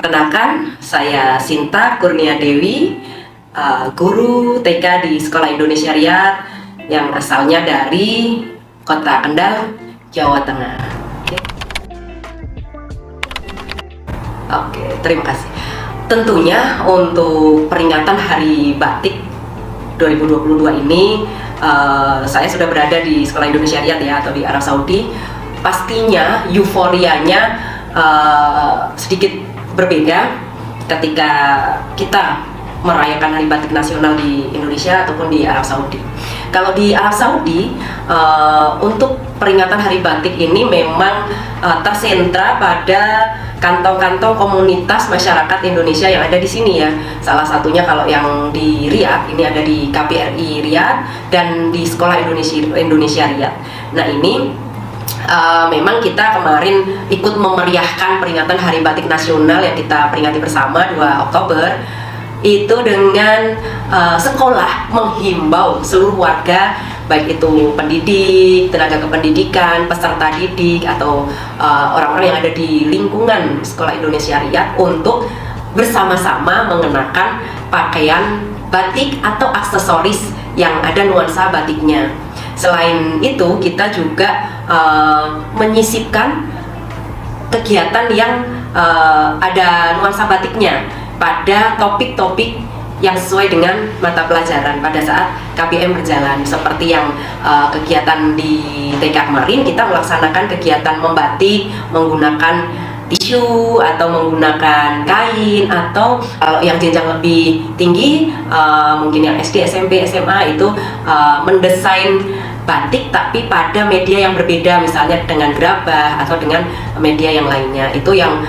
Perkenalkan, saya Sinta Kurnia Dewi, guru TK di Sekolah Indonesia Riyadh yang asalnya dari Kota Kendal, Jawa Tengah. Oke, terima kasih. Tentunya untuk peringatan Hari Batik 2022 ini, saya sudah berada di Sekolah Indonesia Riyadh ya, atau di Arab Saudi. Pastinya euforianya sedikit berbeda ketika kita merayakan Hari Batik Nasional di Indonesia ataupun di Arab Saudi. Kalau di Arab Saudi, untuk peringatan Hari Batik ini memang tersentra pada kantong-kantong komunitas masyarakat Indonesia yang ada di sini ya. Salah satunya kalau yang di Riyadh, ini ada di KBRI Riyadh dan di Sekolah Indonesia Riyadh. Nah ini memang kita kemarin ikut memeriahkan peringatan Hari Batik Nasional yang kita peringati bersama 2 Oktober itu dengan sekolah menghimbau seluruh warga, baik itu pendidik, tenaga kependidikan, peserta didik atau orang-orang yang ada di lingkungan Sekolah Indonesia Riyadh untuk bersama-sama mengenakan pakaian batik atau aksesoris yang ada nuansa batiknya. Selain itu, kita juga menyisipkan kegiatan yang ada nuansa batiknya pada topik-topik yang sesuai dengan mata pelajaran pada saat KBM berjalan. Seperti yang kegiatan di TK kemarin, kita melaksanakan kegiatan membatik menggunakan tisu atau menggunakan kain, atau kalau yang jenjang lebih tinggi mungkin yang SD, SMP, SMA itu mendesain batik tapi pada media yang berbeda, misalnya dengan gerabah atau dengan media yang lainnya. Itu yang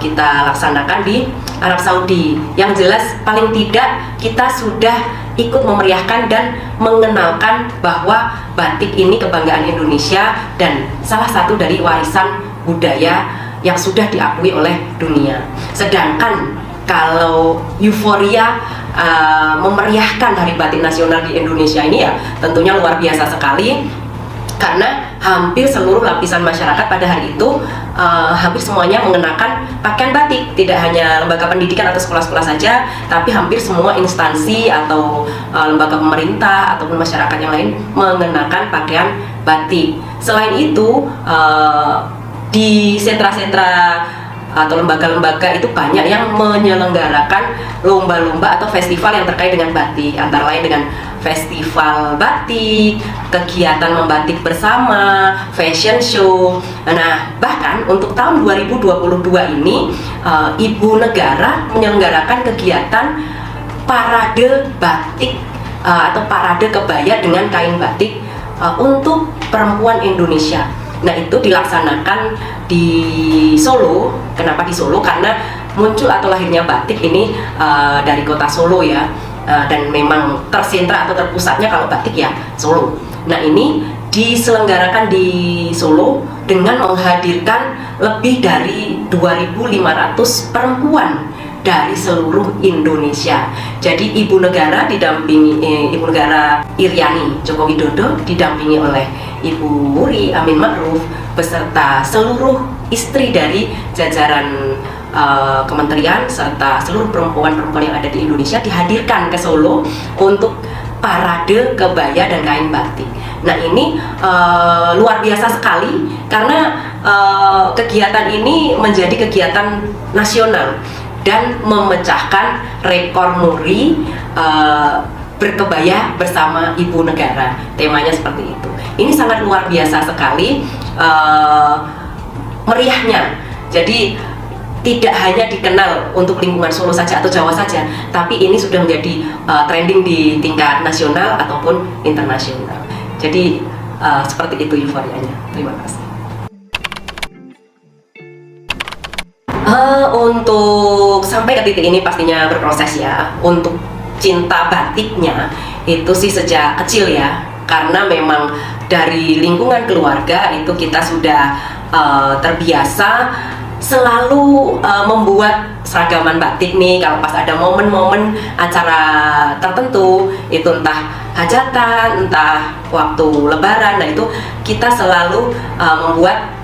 kita laksanakan di Arab Saudi. Yang jelas paling tidak kita sudah ikut memeriahkan dan mengenalkan bahwa batik ini kebanggaan Indonesia dan salah satu dari warisan budaya yang sudah diakui oleh dunia. Sedangkan kalau euforia memeriahkan Hari Batik Nasional di Indonesia ini ya tentunya luar biasa sekali, karena hampir seluruh lapisan masyarakat pada hari itu hampir semuanya mengenakan pakaian batik. Tidak hanya lembaga pendidikan atau sekolah-sekolah saja, tapi hampir semua instansi atau lembaga pemerintah ataupun masyarakat yang lain mengenakan pakaian batik. Selain itu, di sentra-sentra atau lembaga-lembaga itu banyak yang menyelenggarakan lomba-lomba atau festival yang terkait dengan batik, antara lain dengan festival batik, kegiatan membatik bersama, fashion show. Nah, bahkan untuk tahun 2022 ini Ibu Negara menyelenggarakan kegiatan parade batik atau parade kebaya dengan kain batik untuk perempuan Indonesia. Nah, itu dilaksanakan di Solo. Kenapa di Solo? Karena muncul atau lahirnya batik ini dari kota Solo ya, dan memang tersentra atau terpusatnya kalau batik ya Solo. Nah, ini diselenggarakan di Solo dengan menghadirkan lebih dari 2.500 perempuan dari seluruh Indonesia. Jadi Ibu Negara didampingi Ibu Negara Iriani Joko Widodo didampingi oleh Ibu Wuri Amin Ma'ruf beserta seluruh istri dari jajaran kementerian serta seluruh perempuan-perempuan yang ada di Indonesia dihadirkan ke Solo untuk parade kebaya dan kain batik. Nah, ini luar biasa sekali karena kegiatan ini menjadi kegiatan nasional dan memecahkan rekor muri berkebaya bersama Ibu Negara. Temanya seperti itu. Ini sangat luar biasa sekali meriahnya. Jadi tidak hanya dikenal untuk lingkungan Solo saja atau Jawa saja, tapi ini sudah menjadi trending di tingkat nasional ataupun internasional. Jadi seperti itu euforianya. Terima kasih. Untuk sampai ke titik ini pastinya berproses ya. Untuk cinta batiknya itu sih sejak kecil ya, karena memang dari lingkungan keluarga itu kita sudah terbiasa selalu membuat seragaman batik nih kalau pas ada momen-momen acara tertentu, itu entah hajatan, entah waktu lebaran. Nah, itu kita selalu membuat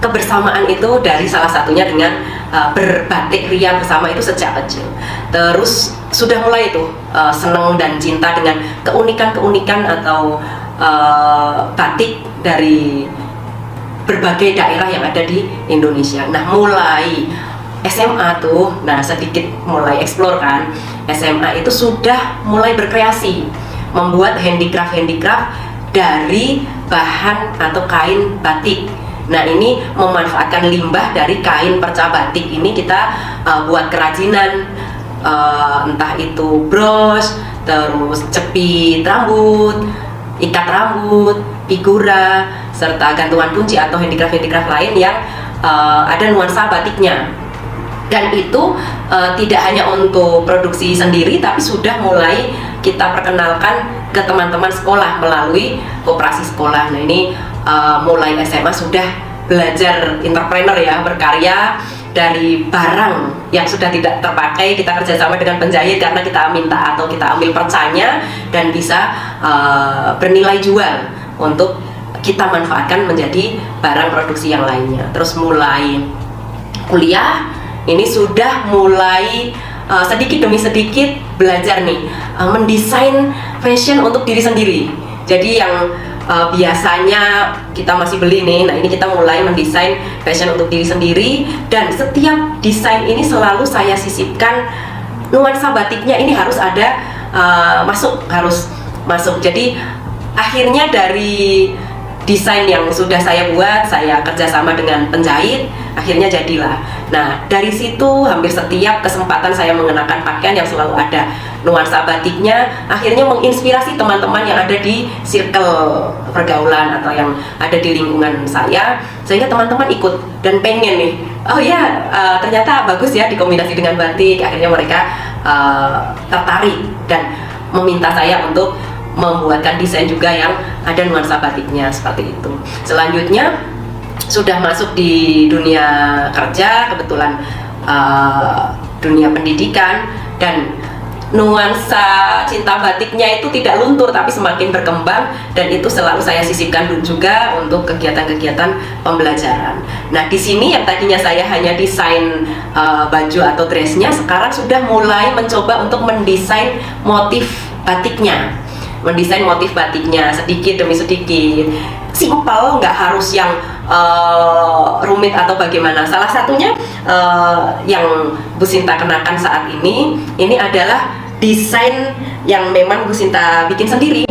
kebersamaan itu dari salah satunya dengan berbatik ria bersama itu sejak kecil. Terus sudah mulai tuh seneng dan cinta dengan keunikan-keunikan atau batik dari berbagai daerah yang ada di Indonesia. Nah, mulai SMA tuh, nah sedikit mulai explore kan. SMA itu sudah mulai berkreasi, membuat handicraft dari bahan atau kain batik. Nah, ini memanfaatkan limbah dari kain perca batik ini kita buat kerajinan, entah itu bros, terus cepit rambut, ikat rambut, figura, serta gantungan kunci atau handicraft lain yang ada nuansa batiknya. Dan itu tidak hanya untuk produksi sendiri, tapi sudah mulai kita perkenalkan ke teman-teman sekolah melalui koperasi sekolah. Nah, ini mulai SMA sudah belajar entrepreneur ya, berkarya dari barang yang sudah tidak terpakai. Kita kerjasama dengan penjahit karena kita minta atau kita ambil percanya dan bisa bernilai jual untuk kita manfaatkan menjadi barang produksi yang lainnya. Terus mulai kuliah, ini sudah mulai sedikit demi sedikit belajar nih mendesain fashion untuk diri sendiri. Jadi yang biasanya kita masih beli nih, nah ini kita mulai mendesain fashion untuk diri sendiri. Dan setiap desain ini selalu saya sisipkan nuansa batiknya, ini harus ada harus masuk. Jadi akhirnya dari desain yang sudah saya buat, saya kerjasama dengan penjahit, akhirnya jadilah. Nah, dari situ hampir setiap kesempatan saya mengenakan pakaian yang selalu ada nuansa batiknya, akhirnya menginspirasi teman-teman yang ada di circle pergaulan atau yang ada di lingkungan saya, sehingga teman-teman ikut dan pengen nih, oh ya ternyata bagus ya dikombinasi dengan batik. Akhirnya mereka tertarik dan meminta saya untuk membuatkan desain juga yang ada nuansa batiknya seperti itu. Selanjutnya sudah masuk di dunia kerja, kebetulan dunia pendidikan, dan nuansa cinta batiknya itu tidak luntur tapi semakin berkembang, dan itu selalu saya sisipkan juga untuk kegiatan-kegiatan pembelajaran. Nah, di sini yang tadinya saya hanya desain baju atau dressnya, sekarang sudah mulai mencoba untuk mendesain motif batiknya. Mendesain motif batiknya sedikit demi sedikit, simple, nggak harus yang rumit atau bagaimana. Salah satunya yang Bu Sinta kenakan saat ini adalah desain yang memang Bu Sinta bikin sendiri.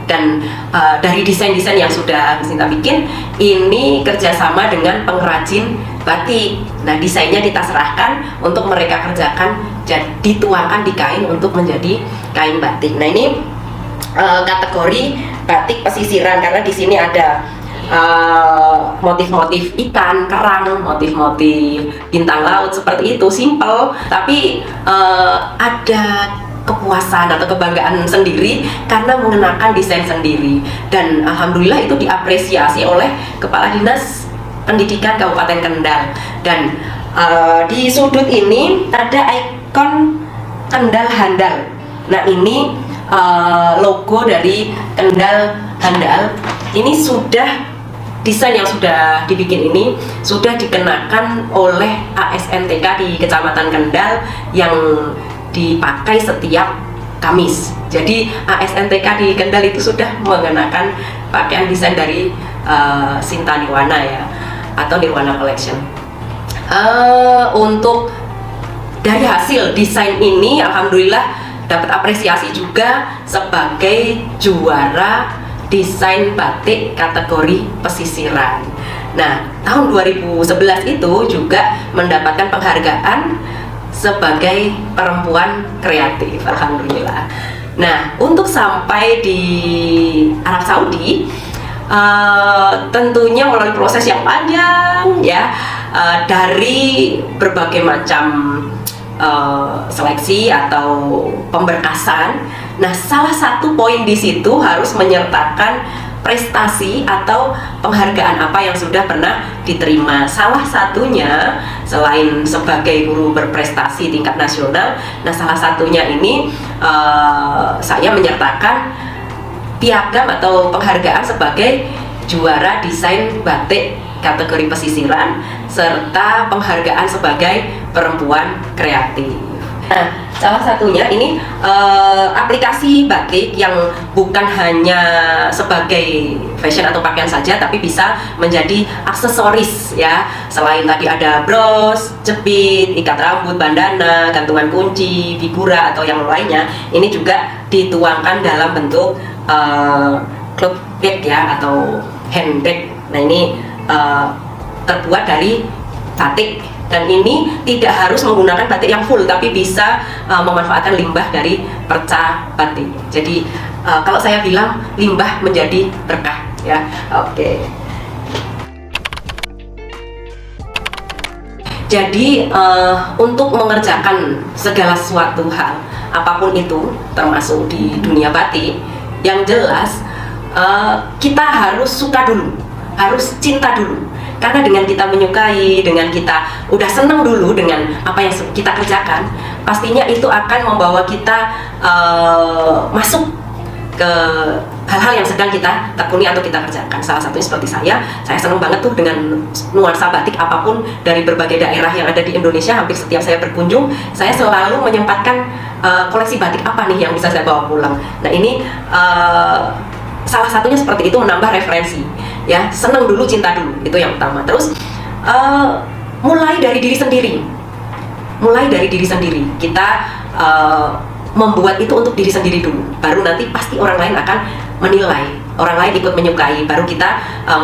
Dan dari desain-desain yang sudah Bu Sinta bikin, ini kerjasama dengan pengrajin batik. Nah, desainnya kita serahkan untuk mereka kerjakan dan dituangkan di kain untuk menjadi kain batik. Nah, ini kategori batik pesisiran, karena di sini ada motif-motif ikan, kerang, motif-motif bintang laut seperti itu, simple tapi ada kepuasan atau kebanggaan sendiri karena mengenakan desain sendiri. Dan alhamdulillah itu diapresiasi oleh Kepala Dinas Pendidikan Kabupaten Kendal. Dan di sudut ini ada ikon Kendal Handal. Nah, ini logo dari Kendal Handal. Ini sudah desain yang sudah dibikin ini sudah dikenakan oleh ASNTK di Kecamatan Kendal yang dipakai setiap Kamis. Jadi ASNTK di Kendal itu sudah mengenakan pakaian desain dari Sinta Nirwana ya, atau Nirwana Collection. Untuk dari hasil desain ini alhamdulillah dapat apresiasi juga sebagai juara desain batik kategori pesisiran. Nah, tahun 2011 itu juga mendapatkan penghargaan sebagai perempuan kreatif, alhamdulillah. Nah, untuk sampai di Arab Saudi tentunya melalui proses yang panjang ya, dari berbagai macam seleksi atau pemberkasan. Nah, salah satu poin di situ harus menyertakan prestasi atau penghargaan apa yang sudah pernah diterima. Salah satunya selain sebagai guru berprestasi tingkat nasional, nah salah satunya ini saya menyertakan piagam atau penghargaan sebagai juara desain batik kategori pesisiran, serta penghargaan sebagai perempuan kreatif. Nah, salah satunya ini aplikasi batik yang bukan hanya sebagai fashion atau pakaian saja, tapi bisa menjadi aksesoris ya. Selain tadi ada bros, jepit, ikat rambut, bandana, gantungan kunci, figura atau yang lainnya, ini juga dituangkan dalam bentuk cloth bag ya atau handbag. Nah ini terbuat dari batik. Dan ini tidak harus menggunakan batik yang full, tapi bisa memanfaatkan limbah dari perca batik. Jadi kalau saya bilang limbah menjadi berkah ya. Oke. Jadi untuk mengerjakan segala suatu hal, apapun itu, termasuk di dunia batik, yang jelas kita harus suka dulu, harus cinta dulu. Karena dengan kita menyukai, dengan kita udah senang dulu dengan apa yang kita kerjakan, pastinya itu akan membawa kita masuk ke hal-hal yang sedang kita tekuni atau kita kerjakan. Salah satunya seperti saya senang banget tuh dengan nuansa batik apapun dari berbagai daerah yang ada di Indonesia. Hampir setiap saya berkunjung, saya selalu menyempatkan koleksi batik apa nih yang bisa saya bawa pulang. Nah ini salah satunya seperti itu, menambah referensi ya. Senang dulu, cinta dulu, itu yang utama. Terus mulai dari diri sendiri, kita membuat itu untuk diri sendiri dulu, baru nanti pasti orang lain akan menilai, orang lain ikut menyukai, baru kita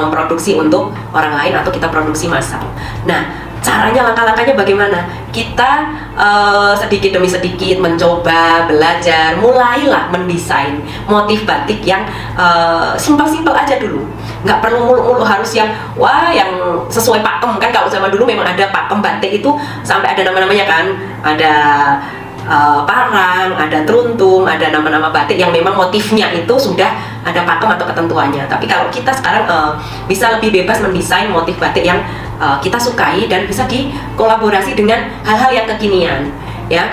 memproduksi untuk orang lain atau kita produksi massal. Nah caranya, langkah-langkahnya bagaimana? Kita sedikit demi sedikit mencoba, belajar, mulailah mendesain motif batik yang simpel-simpel aja dulu. Nggak perlu mulu-mulu harus yang wah yang sesuai pakem kan. Kalau zaman dulu memang ada pakem batik itu sampai ada nama-namanya kan, ada parang, ada teruntum, ada nama-nama batik yang memang motifnya itu sudah ada pakem atau ketentuannya. Tapi kalau kita sekarang bisa lebih bebas mendesain motif batik yang kita sukai dan bisa dikolaborasi dengan hal-hal yang kekinian ya.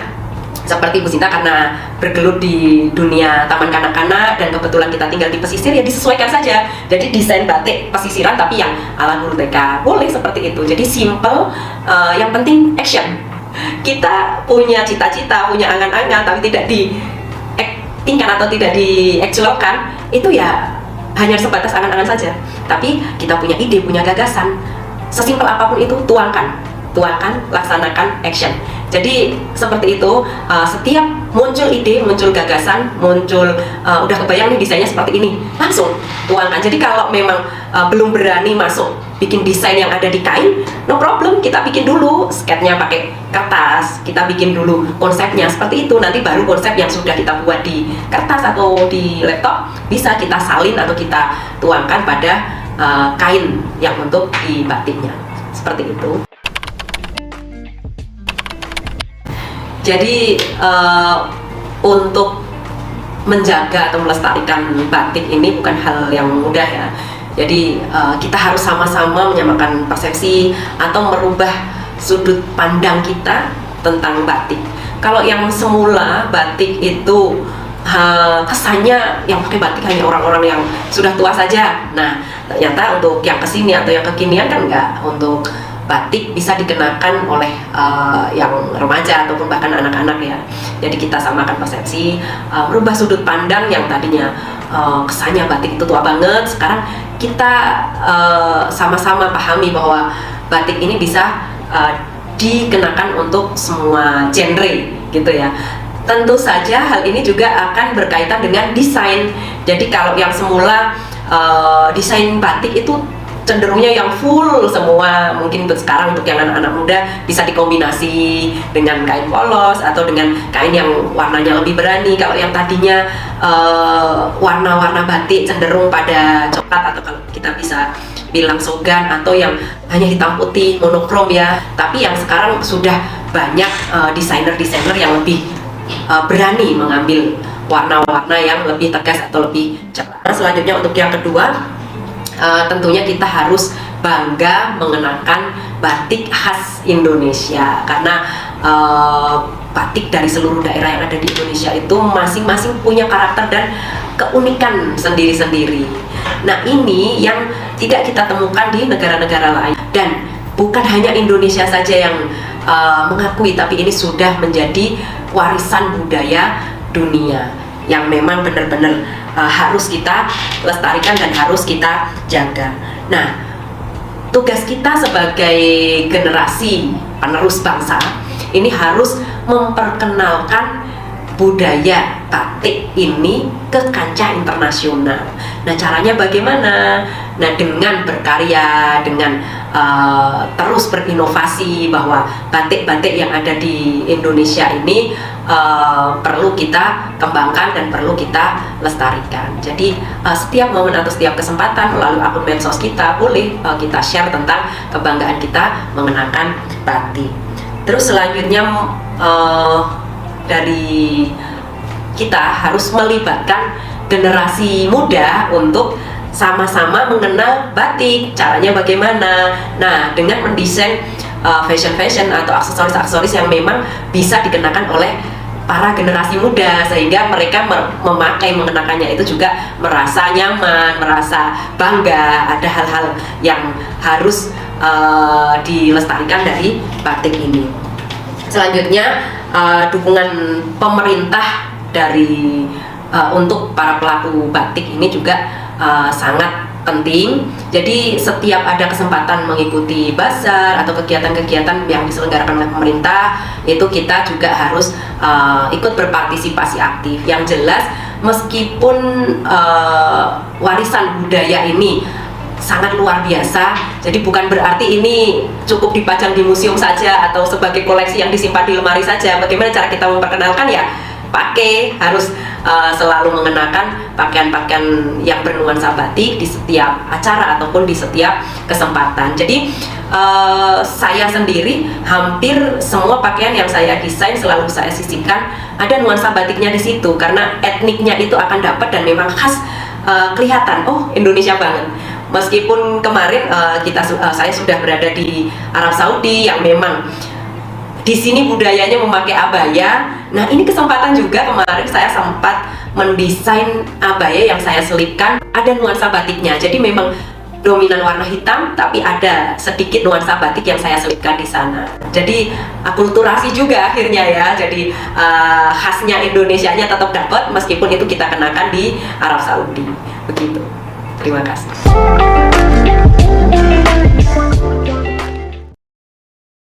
Seperti Bu Sinta karena bergelut di dunia taman kanak-kanak dan kebetulan kita tinggal di pesisir, ya disesuaikan saja. Jadi desain batik pesisiran tapi yang ala guru TK, boleh seperti itu. Jadi simple, yang penting action. Kita punya cita-cita, punya angan-angan tapi tidak diaktingkan atau tidak diaktualkan, itu ya hanya sebatas angan-angan saja. Tapi kita punya ide, punya gagasan, sesimpel apapun itu tuangkan, laksanakan, action. Jadi seperti itu, setiap muncul ide, muncul gagasan, muncul udah kebayang nih desainnya seperti ini, langsung tuangkan. Jadi kalau memang belum berani masuk bikin desain yang ada di kain, no problem, kita bikin dulu sketnya pakai kertas, kita bikin dulu konsepnya seperti itu. Nanti baru konsep yang sudah kita buat di kertas atau di laptop bisa kita salin atau kita tuangkan pada kain yang untuk di batiknya, seperti itu. Jadi untuk menjaga atau melestarikan batik ini bukan hal yang mudah ya. Jadi kita harus sama-sama menyamakan persepsi atau merubah sudut pandang kita tentang batik. Kalau yang semula batik itu kesannya yang pakai batik hanya orang-orang yang sudah tua saja. Nah ternyata untuk yang kesini atau yang kekinian kan enggak, untuk batik bisa dikenakan oleh yang remaja ataupun bahkan anak-anak ya. Jadi kita samakan persepsi, merubah sudut pandang yang tadinya kesannya batik itu tua banget, sekarang kita sama-sama pahami bahwa batik ini bisa dikenakan untuk semua genre gitu ya. Tentu saja hal ini juga akan berkaitan dengan desain. Jadi kalau yang semula desain batik itu cenderungnya yang full semua, mungkin untuk sekarang untuk yang anak-anak muda bisa dikombinasi dengan kain polos atau dengan kain yang warnanya lebih berani. Kalau yang tadinya warna-warna batik cenderung pada coklat atau kalau kita bisa bilang sogan atau yang hanya hitam putih monokrom ya, tapi yang sekarang sudah banyak desainer-desainer yang lebih berani mengambil warna-warna yang lebih tegas atau lebih cerah. Nah, selanjutnya untuk yang kedua, tentunya kita harus bangga mengenakan batik khas Indonesia, karena batik dari seluruh daerah yang ada di Indonesia itu masing-masing punya karakter dan keunikan sendiri-sendiri. Nah, ini yang tidak kita temukan di negara-negara lain, dan bukan hanya Indonesia saja yang mengakui, tapi ini sudah menjadi warisan budaya dunia yang memang benar-benar harus kita lestarikan dan harus kita jaga. Nah, tugas kita sebagai generasi penerus bangsa ini harus memperkenalkan budaya batik ini ke kancah internasional. Nah, caranya bagaimana? Nah, dengan berkarya, dengan terus berinovasi, bahwa batik-batik yang ada di Indonesia ini perlu kita kembangkan dan perlu kita lestarikan. Jadi setiap momen atau setiap kesempatan melalui akun medsos kita boleh kita share tentang kebanggaan kita mengenakan batik. Terus selanjutnya dari kita harus melibatkan generasi muda untuk sama-sama mengenal batik. Caranya bagaimana? Nah, dengan mendesain fashion atau aksesoris-aksesoris yang memang bisa dikenakan oleh para generasi muda, sehingga mereka memakai mengenakannya itu juga merasa nyaman, merasa bangga. Ada hal-hal yang harus dilestarikan dari batik ini. Selanjutnya dukungan pemerintah dari untuk para pelaku batik ini juga sangat penting. Jadi setiap ada kesempatan mengikuti bazar atau kegiatan-kegiatan yang diselenggarakan oleh pemerintah, itu kita juga harus ikut berpartisipasi aktif. Yang jelas, meskipun warisan budaya ini sangat luar biasa, jadi bukan berarti ini cukup dipajang di museum saja atau sebagai koleksi yang disimpan di lemari saja. Bagaimana cara kita memperkenalkan? Ya harus selalu mengenakan pakaian-pakaian yang bernuansa batik di setiap acara ataupun di setiap kesempatan. Jadi saya sendiri hampir semua pakaian yang saya desain selalu saya sisipkan ada nuansa batiknya di situ, karena etniknya itu akan dapat dan memang khas, kelihatan, oh Indonesia banget. Meskipun kemarin saya sudah berada di Arab Saudi yang memang di sini budayanya memakai abaya. Nah, ini kesempatan juga, kemarin saya sempat mendesain abaya yang saya selipkan ada nuansa batiknya. Jadi memang dominan warna hitam, tapi ada sedikit nuansa batik yang saya selipkan di sana. Jadi akulturasi juga akhirnya ya. Jadi khasnya Indonesianya tetap dapat meskipun itu kita kenakan di Arab Saudi. Begitu. Terima kasih.